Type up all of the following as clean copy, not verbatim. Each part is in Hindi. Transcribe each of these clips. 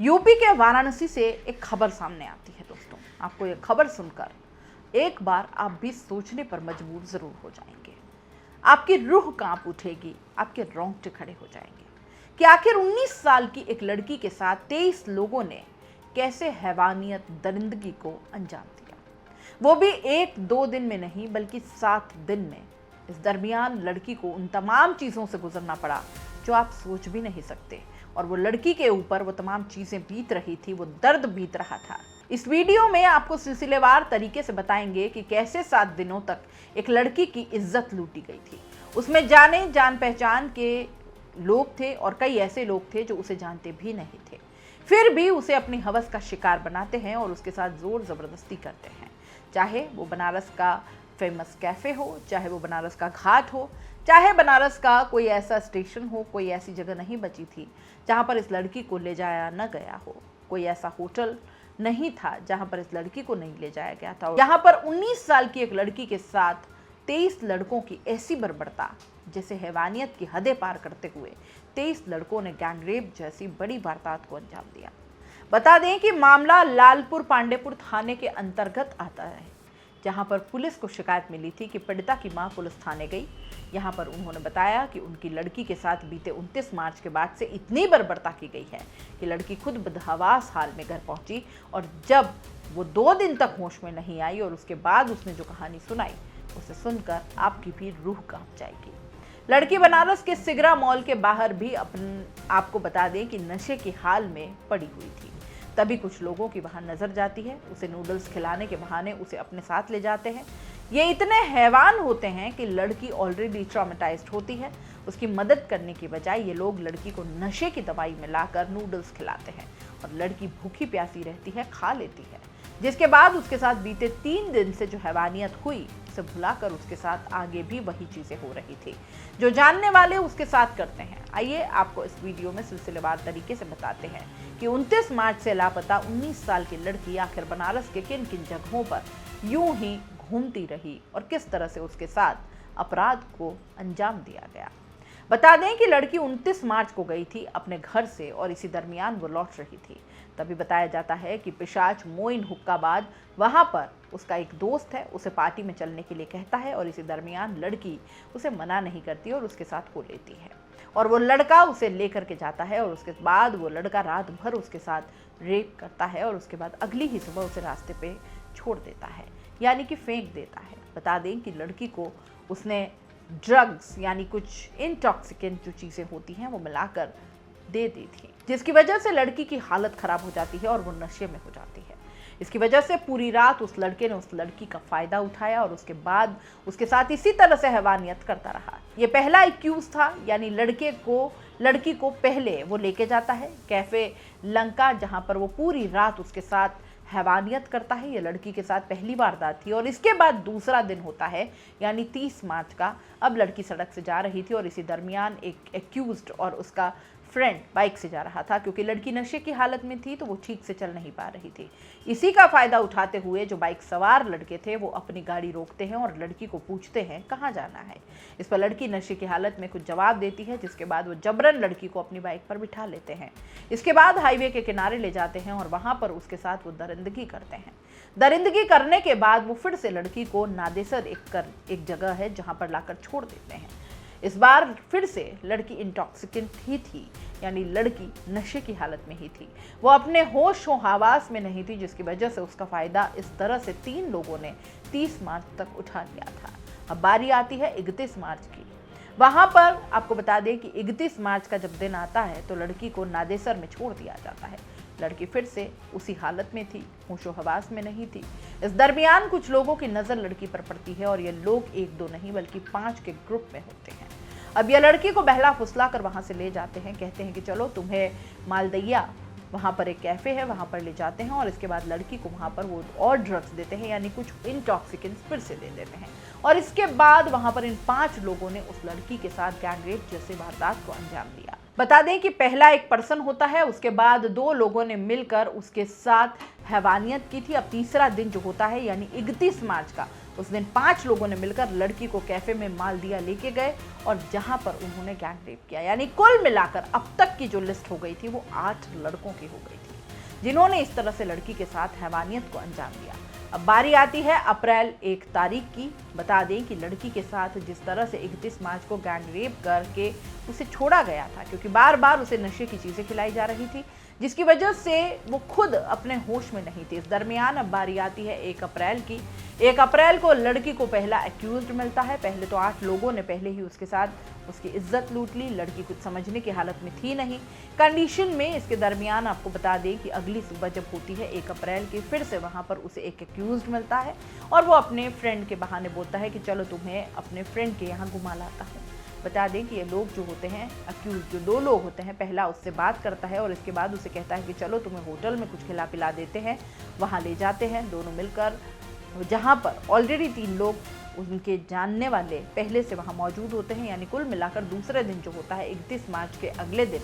यूपी के वाराणसी से एक खबर सामने आती है दोस्तों। आपको ये खबर सुनकर एक बार आप भी सोचने पर मजबूर जरूर हो जाएंगे। आपकी रूह कांप उठेगी, आपके रोंगटे खड़े हो जाएंगे कि आखिर 19 साल की एक लड़की के साथ 23 लोगों ने कैसे हैवानियत दरिंदगी को अंजाम दिया, वो भी 1-2 दिन में नहीं बल्कि 7 दिन में। इस दरमियान लड़की को उन तमाम चीज़ों से गुजरना पड़ा जो आप सोच भी नहीं सकते, और वो लड़की के ऊपर वो तमाम चीज़ें बीत रही थी, वो दर्द बीत रहा था। इस वीडियो में आपको सिलसिलेवार तरीके से बताएंगे कि कैसे 7 दिनों तक एक लड़की की इज्जत लूटी गई थी। उसमें जान पहचान के लोग थे और कई ऐसे लोग थे जो उसे जानते भी नहीं थे, फिर भी उसे अपनी हवस का शिकार बनाते हैं और उसके साथ जोर ज़बरदस्ती करते हैं। चाहे वो बनारस का फेमस कैफ़े हो, चाहे वो बनारस का घाट हो, चाहे बनारस का कोई ऐसा स्टेशन हो, कोई ऐसी जगह नहीं बची थी जहाँ पर इस लड़की को ले जाया न गया हो, कोई ऐसा होटल नहीं था जहाँ पर इस लड़की को नहीं ले जाया गया था। यहाँ पर 19 साल की एक लड़की के साथ 23 लड़कों की ऐसी बर्बरता, जैसे हैवानियत की हदें पार करते हुए 23 लड़कों ने गैंगरेप जैसी बड़ी वारदात को अंजाम दिया। बता दें कि मामला लालपुर पांडेपुर थाने के अंतर्गत आता है, जहां पर पुलिस को शिकायत मिली थी कि पीड़िता की मां पुलिस थाने गई। यहां पर उन्होंने बताया कि उनकी लड़की के साथ बीते 29 मार्च के बाद से इतनी बर्बरता की गई है कि लड़की खुद बदहवास हाल में घर पहुंची, और जब वो 2 दिन तक होश में नहीं आई और उसके बाद उसने जो कहानी सुनाई, उसे सुनकर आपकी भी रूह कांप जाएगी। लड़की बनारस के सिगरा मॉल के बाहर भी आपको बता दें कि नशे की हाल में पड़ी हुई थी। तभी कुछ लोगों की वहां नजर जाती है, उसे नूडल्स खिलाने के बहाने उसे अपने साथ ले जाते हैं। ये इतने हैवान होते हैं कि लड़की ऑलरेडी ट्रॉमेटाइज्ड होती है। उसकी मदद करने की बजाय ये लोग लड़की को नशे की दवाई में लाकर नूडल्स खिलाते हैं और लड़की भूखी प्यासी रहती है, खा लेती है, जिसके बाद उसके साथ बीते 3 दिन से जो हैवानियत हुई उसे भुलाकर उसके साथ आगे भी वही चीजें हो रही थी जो जानने वाले उसके साथ करते हैं। आइए आपको इस वीडियो में सिलसिलेवार तरीके से बताते हैं कि 29 मार्च से लापता 19 साल की लड़की आखिर बनारस के किन किन जगहों पर यूं ही घूमती रही और किस तरह से उसके साथ अपराध को अंजाम दिया गया। बता दें कि लड़की 29 मार्च को गई थी अपने घर से और इसी दरमियान वो लौट रही थी। तभी बताया जाता है कि पिशाच मोइन हुक्काबाज वहां पर उसका एक दोस्त है, उसे पार्टी में चलने के लिए कहता है और इसी दरमियान लड़की उसे मना नहीं करती और उसके साथ हो लेती है, और वो लड़का उसे लेकर के जाता है और उसके बाद वो लड़का रात भर उसके साथ रेप करता है और उसके बाद अगली ही सुबह उसे रास्ते पे छोड़ देता है, यानी कि फेंक देता है। बता दें कि लड़की को उसने ड्रग्स यानी कुछ इंटॉक्सिकेंट जो चीज़ें होती हैं वो मिलाकर दे दी थी, जिसकी वजह से लड़की की हालत खराब हो जाती है और वो नशे में हो जाती है। इसकी वजह से पूरी रात उस लड़के ने उस लड़की का फ़ायदा उठाया और उसके बाद उसके साथ इसी तरह से हैवानियत करता रहा। ये पहला एक्यूज था, यानी लड़की को पहले वो लेके जाता है कैफ़े लंका, जहाँ पर वो पूरी रात उसके साथ हैवानियत करता है। ये लड़की के साथ पहली वारदात थी और इसके बाद दूसरा दिन होता है, यानी 30 मार्च का। अब लड़की सड़क से जा रही थी और इसी दरमियान एक एक्यूज्ड और उसका फ्रेंड बाइक से जा रहा था। क्योंकि लड़की नशे की हालत में थी तो वो ठीक से चल नहीं पा रही थी। इसी का फ़ायदा उठाते हुए जो बाइक सवार लड़के थे वो अपनी गाड़ी रोकते हैं और लड़की को पूछते हैं कहाँ जाना है। इस पर लड़की नशे की हालत में कुछ जवाब देती है, जिसके बाद वो जबरन लड़की को अपनी बाइक पर बिठा लेते हैं। इसके बाद हाईवे के किनारे ले जाते हैं और वहाँ पर उसके साथ वो दरिंदगी करते हैं। दरिंदगी करने के बाद वो फिर से लड़की को नादेसर एक जगह है जहाँ पर लाकर छोड़ देते हैं। इस बार फिर से लड़की इंटॉक्सिकेंट ही थी, यानी लड़की नशे की हालत में ही थी, वो अपने होश हवास में नहीं थी, जिसकी वजह से उसका फ़ायदा इस तरह से 3 लोगों ने 30 मार्च तक उठा लिया था। अब बारी आती है 31 मार्च की। वहाँ पर आपको बता दें कि 31 मार्च का जब दिन आता है तो लड़की को नादेसर में छोड़ दिया जाता है। लड़की फिर से उसी हालत में थी, होशो हवास में नहीं थी। इस दरमियान कुछ लोगों की नज़र लड़की पर पड़ती है और ये लोग 1-2 नहीं बल्कि 5 के ग्रुप में होते हैं। अब यह लड़की को बहला फुसला कर वहाँ से ले जाते हैं, कहते हैं कि चलो तुम्हें मालदैया वहाँ पर एक कैफ़े है वहाँ पर ले जाते हैं, और इसके बाद लड़की को वहाँ पर वो और ड्रग्स देते हैं, यानी कुछ इंटॉक्सिकेंट्स फिर से दे देते हैं, और इसके बाद वहाँ पर इन 5 लोगों ने उस लड़की के साथ गैंगरेप जैसे वारदात को अंजाम दिया। बता दें कि पहला एक पर्सन होता है, उसके बाद 2 लोगों ने मिलकर उसके साथ हैवानियत की थी। अब तीसरा दिन जो होता है यानी 31 मार्च का, उस दिन 5 लोगों ने मिलकर लड़की को कैफे में मालदिया लेके गए और जहां पर उन्होंने गैंग रेप किया। यानी कुल मिलाकर अब तक की जो लिस्ट हो गई थी वो 8 लड़कों की हो गई थी। जिन्होंने इस तरह से लड़की के साथ हैवानियत को अंजाम दिया। अब बारी आती है अप्रैल 1 तारीख की। बता दें कि लड़की के साथ जिस तरह से 31 मार्च को गैंग रेप करके उसे छोड़ा गया था, क्योंकि बार बार उसे नशे की चीज़ें खिलाई जा रही थी, जिसकी वजह से वो खुद अपने होश में नहीं थी। इस दरमियान अब बारी आती है 1 अप्रैल की। 1 अप्रैल को लड़की को पहला एक्यूज्ड मिलता है। पहले तो 8 लोगों ने पहले ही उसके साथ उसकी इज्जत लूट ली। लड़की कुछ समझने की हालत में थी नहीं, कंडीशन में। इसके दरमियान आपको बता दें कि अगली सुबह जब होती है 1 अप्रैल की, फिर से वहाँ पर उसे एक एक्यूज्ड मिलता है और वो अपने फ्रेंड के बहाने बोलता है कि चलो तुम्हें अपने फ्रेंड के यहाँ घुमा लाता हूँ। बता दें कि ये लोग जो होते हैं अक्यूज, जो 2 लोग होते हैं, पहला उससे बात करता है और इसके बाद उसे कहता है कि चलो तुम्हें होटल में कुछ खिला पिला देते हैं। वहाँ ले जाते हैं दोनों मिलकर, जहाँ पर ऑलरेडी 3 लोग उनके जानने वाले पहले से वहाँ मौजूद होते हैं। यानी कुल मिलाकर दूसरे दिन जो होता है 31 मार्च के अगले दिन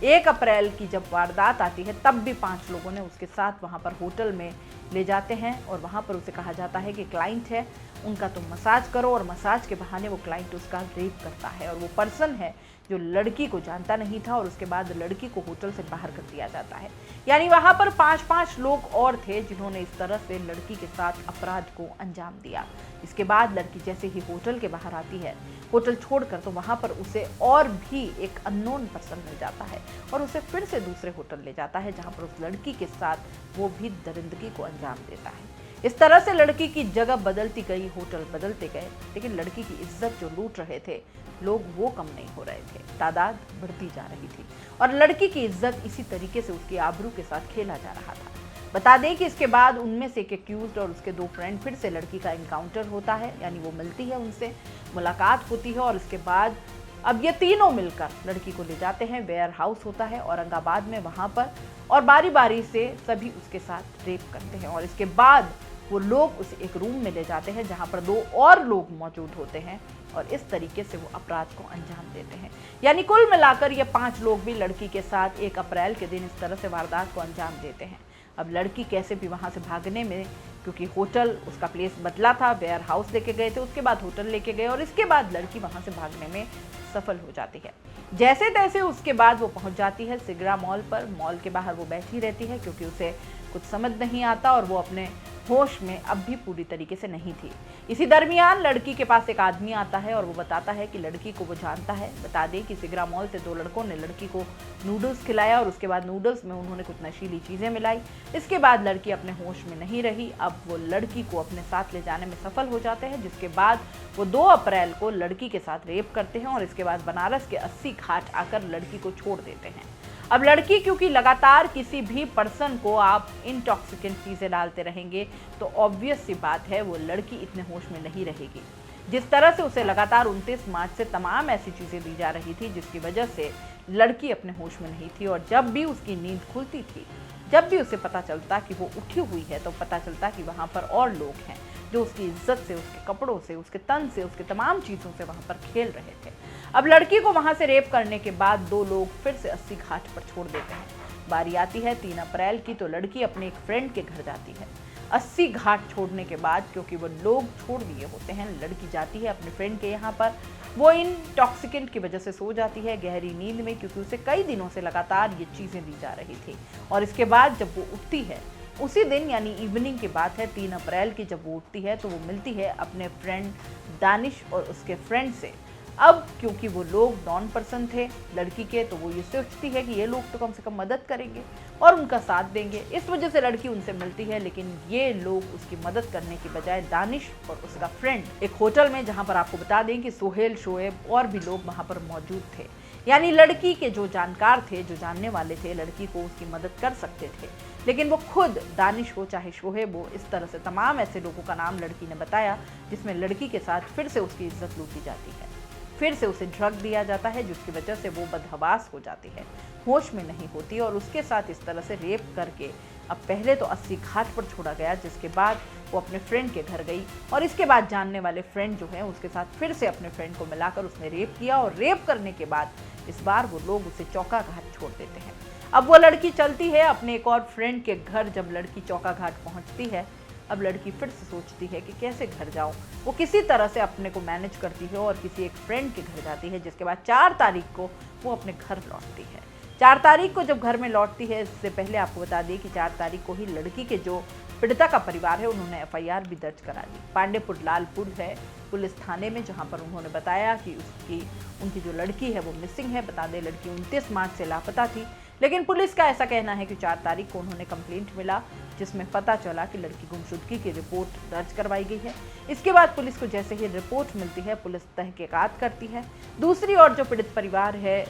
1 अप्रैल की जब वारदात आती है, तब भी 5 लोगों ने उसके साथ वहाँ पर होटल में ले जाते हैं और वहाँ पर उसे कहा जाता है कि क्लाइंट है उनका तुम मसाज करो, और मसाज के बहाने वो क्लाइंट उसका रेप करता है। और वो पर्सन है जो लड़की को जानता नहीं था और उसके बाद लड़की को होटल से बाहर कर दिया जाता है। यानी वहाँ पर 5 लोग और थे जिन्होंने इस तरह से लड़की के साथ अपराध को अंजाम दिया। इसके बाद लड़की जैसे ही होटल के बाहर आती है, होटल छोड़कर, तो वहाँ पर उसे और भी एक अननोन पर्सन मिल जाता है और उसे फिर से दूसरे होटल ले जाता है, जहाँ पर उस लड़की के साथ वो भी दरिंदगी को अंजाम देता है। इस तरह से लड़की की जगह बदलती गई, होटल बदलते गए, लेकिन लड़की की इज्जत जो लूट रहे थे लोग, वो कम नहीं हो रहे थे। तादाद बढ़ती जा रही थी और लड़की की इज्जत इसी तरीके से उसकी आबरू के साथ खेला जा रहा था। बता दें कि इसके बाद उनमें से एक एक्यूज्ड और उसके 2 फ्रेंड फिर से लड़की का इनकाउंटर होता है, यानी वो मिलती है, उनसे मुलाकात होती है और इसके बाद अब ये तीनों मिलकर लड़की को ले जाते हैं। वेयर हाउस होता है औरंगाबाद में, वहाँ पर, और बारी बारी से सभी उसके साथ रेप करते हैं और इसके बाद वो लोग उसे एक रूम में ले जाते हैं जहाँ पर 2 और लोग मौजूद होते हैं और इस तरीके से वो अपराध को अंजाम देते हैं। यानी कुल मिलाकर ये 5 लोग भी लड़की के साथ 1 अप्रैल के दिन इस तरह से वारदात को अंजाम देते हैं। अब लड़की कैसे भी वहाँ से भागने में, क्योंकि होटल उसका प्लेस बदला था, वेयर हाउस लेके गए थे, उसके बाद होटल लेके गए और इसके बाद लड़की वहाँ से भागने में सफल हो जाती है। जैसे तैसे उसके बाद वो पहुँच जाती है सिगरा मॉल पर। मॉल के बाहर वो बैठी रहती है क्योंकि उसे कुछ समझ नहीं आता और वो अपने होश में अब भी पूरी तरीके से नहीं थी। इसी दरमियान लड़की के पास एक आदमी आता है और वो बताता है कि लड़की को वो जानता है। बता दें कि सिगरा मॉल से 2 लड़कों ने लड़की को नूडल्स खिलाया और उसके बाद नूडल्स में उन्होंने कुछ नशीली चीज़ें मिलाई। इसके बाद लड़की अपने होश में नहीं रही। अब वो लड़की को अपने साथ ले जाने में सफल हो जाते हैं, जिसके बाद वो 2 अप्रैल को लड़की के साथ रेप करते हैं और इसके बाद बनारस के 80 घाट आकर लड़की को छोड़ देते हैं। अब लड़की, क्योंकि लगातार किसी भी पर्सन को आप इंटॉक्सिकेंट चीज़ें डालते रहेंगे तो ऑब्वियस सी बात है वो लड़की इतने होश में नहीं रहेगी। जिस तरह से उसे लगातार 29 मार्च से तमाम ऐसी चीज़ें दी जा रही थी जिसकी वजह से लड़की अपने होश में नहीं थी, और जब भी उसकी नींद खुलती थी, जब भी उसे पता चलता कि वो उठी हुई है, तो पता चलता कि वहाँ पर और लोग हैं जो उसकी इज्जत से, उसके कपड़ों से, उसके तन से, उसके तमाम चीज़ों से वहाँ पर खेल रहे थे। अब लड़की को वहाँ से रेप करने के बाद 2 लोग फिर से 80 घाट पर छोड़ देते हैं। बारी आती है 3 अप्रैल की, तो लड़की अपने एक फ्रेंड के घर जाती है। 80 घाट छोड़ने के बाद, क्योंकि वो लोग छोड़ दिए होते हैं, लड़की जाती है अपने फ्रेंड के यहाँ पर। वो इंटॉक्सिकेंट की वजह से सो जाती है गहरी नींद में, क्योंकि उसे कई दिनों से लगातार ये चीज़ें दी जा रही थी। और इसके बाद जब वो उठती है, उसी दिन यानी इवनिंग की बात है, 3 अप्रैल की, जब वो उठती है तो वो मिलती है अपने फ्रेंड दानिश और उसके फ्रेंड से। अब क्योंकि वो लोग नॉन पर्सन थे लड़की के, तो वो ये सोचती है कि ये लोग तो कम से कम मदद करेंगे और उनका साथ देंगे, इस वजह से लड़की उनसे मिलती है। लेकिन ये लोग उसकी मदद करने की बजाय दानिश और उसका फ्रेंड एक होटल में, जहाँ पर आपको बता दें कि सोहेल, शोएब और भी लोग वहाँ पर मौजूद थे, यानी लड़की के जो जानकार थे, जो जानने वाले थे, लड़की को उसकी मदद कर सकते थे, लेकिन वो खुद दानिश हो चाहे शोहेब हो, इस तरह से तमाम ऐसे लोगों का नाम लड़की ने बताया जिसमें लड़की के साथ फिर से उसकी इज्जत लूटी जाती है, फिर से उसे ड्रग दिया जाता है, जिसकी वजह से वो बदहवास हो जाती है, होश में नहीं होती और उसके साथ इस तरह से रेप करके अब पहले तो 80 घाट पर छोड़ा गया, जिसके बाद वो अपने फ्रेंड के घर गई और इसके बाद जानने वाले फ्रेंड जो हैं उसके साथ फिर से अपने फ्रेंड को मिलाकर उसने रेप किया और रेप करने के बाद इस बार वो लोग उसे चौका घाट छोड़ देते हैं। अब वो लड़की चलती है अपने एक और फ्रेंड के घर। जब लड़की चौका घाट पहुंचती है, अब लड़की फिर से सोचती है कि कैसे घर जाऊं। वो किसी तरह से अपने को मैनेज करती है और किसी एक फ्रेंड के घर जाती है, जिसके बाद 4 तारीख को वो अपने घर लौटती है। 4 तारीख को जब घर में लौटती है, इससे पहले आपको बता दें कि 4 तारीख को ही लड़की के जो पीड़िता का परिवार है उन्होंने एफआईआर भी दर्ज करा ली पांडेपुर लालपुर है पुलिस थाने में, जहां पर उन्होंने बताया कि उनकी जो लड़की है वो मिसिंग है। बता दें लड़की 29 मार्च से लापता थी, लेकिन पुलिस का ऐसा कहना है कि 4 तारीख को उन्होंने कंप्लेंट मिला जिसमें पता चला कि लड़की गुमशुदगी की रिपोर्ट दर्ज करवाई गई है। इसके बाद पुलिस को जैसे ही रिपोर्ट मिलती है पुलिस तहकीकात करती है। दूसरी ओर जो पीड़ित परिवार है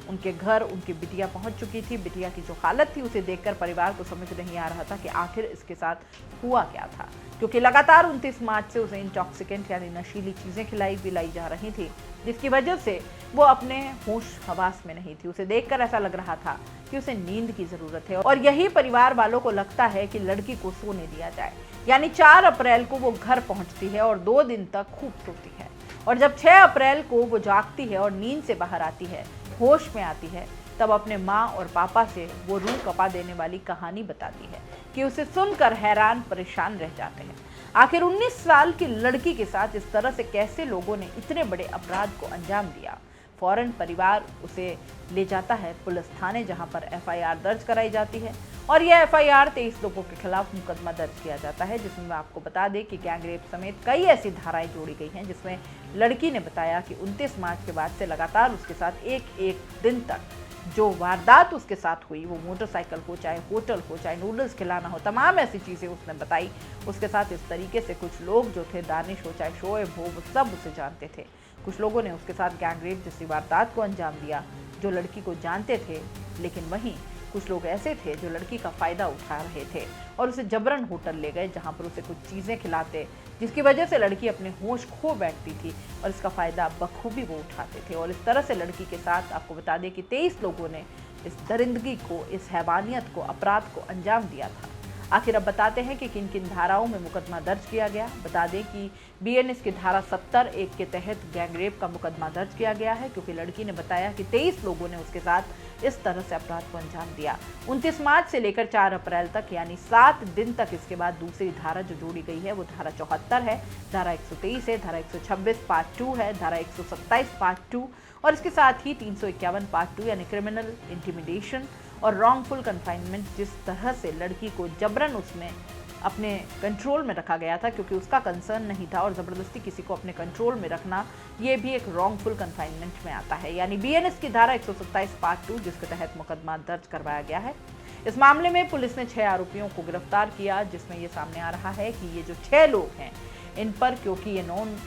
उनके घर उनकी बिटिया पहुंच चुकी थी। बिटिया की जो हालत थी उसे देखकर परिवार को समझ नहीं आ रहा था कि आखिर इसके साथ हुआ क्या था, क्योंकि लगातार 29 मार्च से उसे इंटॉक्सिकेंट यानी नशीली चीजें पिलाई जा रही थी, जिसकी वजह से वो अपने होश हवास में नहीं थी। उसे देखकर ऐसा लग रहा था कि उसे नींद की जरूरत है और यही परिवार वालों को लगता है कि लड़की को सोने दिया जाए। यानी 4 अप्रैल को वो घर पहुंचती है और 2 दिन तक खूब सोती है, और जब 6 अप्रैल को वो जागती है और नींद से बाहर आती है, होश में आती है, तब अपने माँ और पापा से वो रूह कपा देने वाली कहानी बताती है कि उसे सुनकर हैरान परेशान रह जाते हैं। आखिर 19 साल की लड़की के साथ इस तरह से कैसे लोगों ने इतने बड़े अपराध को अंजाम दिया। फौरन परिवार उसे ले जाता है पुलिस थाने, जहां पर एफआईआर दर्ज कराई जाती है और यह एफआईआर 23 लोगों के खिलाफ मुकदमा दर्ज किया जाता है, जिसमें मैं आपको बता दें कि गैंगरेप समेत कई ऐसी धाराएं जोड़ी गई हैं, जिसमें लड़की ने बताया कि 29 मार्च के बाद से लगातार उसके साथ एक दिन तक जो वारदात उसके साथ हुई, वो मोटरसाइकिल हो, चाहे होटल हो, चाहे नूडल्स खिलाना हो, तमाम ऐसी चीज़ें उसने बताई। उसके साथ इस तरीके से कुछ लोग जो थे, दानिश हो चाहे शोएब हो, वो सब उसे जानते थे। कुछ लोगों ने उसके साथ गैंगरेप जैसी वारदात को अंजाम दिया जो लड़की को जानते थे, लेकिन वहीं कुछ लोग ऐसे थे जो लड़की का फ़ायदा उठा रहे थे और उसे जबरन होटल ले गए, जहां पर उसे कुछ चीज़ें खिलाते, जिसकी वजह से लड़की अपने होश खो बैठती थी और इसका फ़ायदा बखूबी वो उठाते थे। और इस तरह से लड़की के साथ आपको बता दें कि 23 लोगों ने इस दरिंदगी को, इस हैवानियत को, अपराध को अंजाम दिया था। आखिर अब बताते हैं कि किन किन धाराओं में मुकदमा दर्ज किया गया। बता दें कि बीएनएस की धारा 70(1) के तहत गैंगरेप का मुकदमा दर्ज किया गया है, क्योंकि लड़की ने बताया कि 23 लोगों ने उसके साथ इस तरह से अपराध को अंजाम दिया। 29 मार्च से लेकर 4 अप्रैल तक, यानी 7 दिन तक। इसके बाद दूसरी धारा जो जोड़ी गई है वो धारा 74 है, धारा 123 है, धारा 126 पार्ट 2 है, धारा 127 पार्ट 2 और इसके साथ ही 351 पार्ट 2 यानी क्रिमिनल इंटिमिडेशन और रॉन्गफुल कन्फाइनमेंट। जिस तरह से लड़की को जबरन उसमें अपने कंट्रोल में रखा गया था, क्योंकि उसका कंसर्न नहीं था, और ज़बरदस्ती किसी को अपने कंट्रोल में रखना ये भी एक रॉन्गफुल कन्फाइनमेंट में आता है। यानी बीएनएस की धारा 127 पार्ट 2 जिसके तहत मुकदमा दर्ज करवाया गया है। इस मामले में पुलिस ने 6 आरोपियों को गिरफ्तार किया, जिसमें ये सामने आ रहा है कि ये जो 6 लोग हैं इन पर, क्योंकि ये नॉन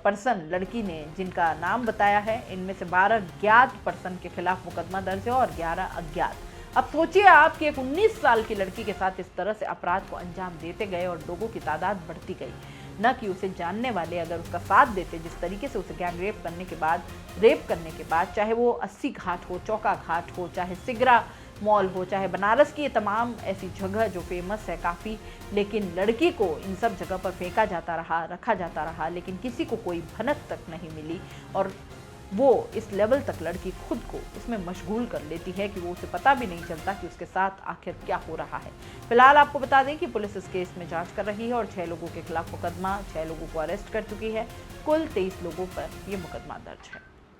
पर्सन लड़की ने जिनका नाम बताया है, इनमें से 12 ज्ञात पर्सन के खिलाफ मुकदमा दर्ज है और 11 अज्ञात। अब सोचिए आप कि एक 19 साल की लड़की के साथ इस तरह से अपराध को अंजाम देते गए और लोगों की तादाद बढ़ती गई, न कि उसे जानने वाले अगर उसका साथ देते। जिस तरीके से उसे गैंग रेप करने के बाद, चाहे वो 80 घाट हो, चौका घाट हो, चाहे सिगरा मॉल हो, चाहे बनारस की ये तमाम ऐसी जगह जो फेमस है काफ़ी, लेकिन लड़की को इन सब जगह पर फेंका जाता रहा, रखा जाता रहा, लेकिन किसी को कोई भनक तक नहीं मिली। और वो इस लेवल तक लड़की खुद को उसमें मशगूल कर लेती है कि वो उसे पता भी नहीं चलता कि उसके साथ आखिर क्या हो रहा है। फिलहाल आपको बता दें कि पुलिस इस केस में जांच कर रही है और 6 लोगों के खिलाफ मुकदमा, 6 लोगों को अरेस्ट कर चुकी है। कुल 23 लोगों पर यह मुकदमा दर्ज है।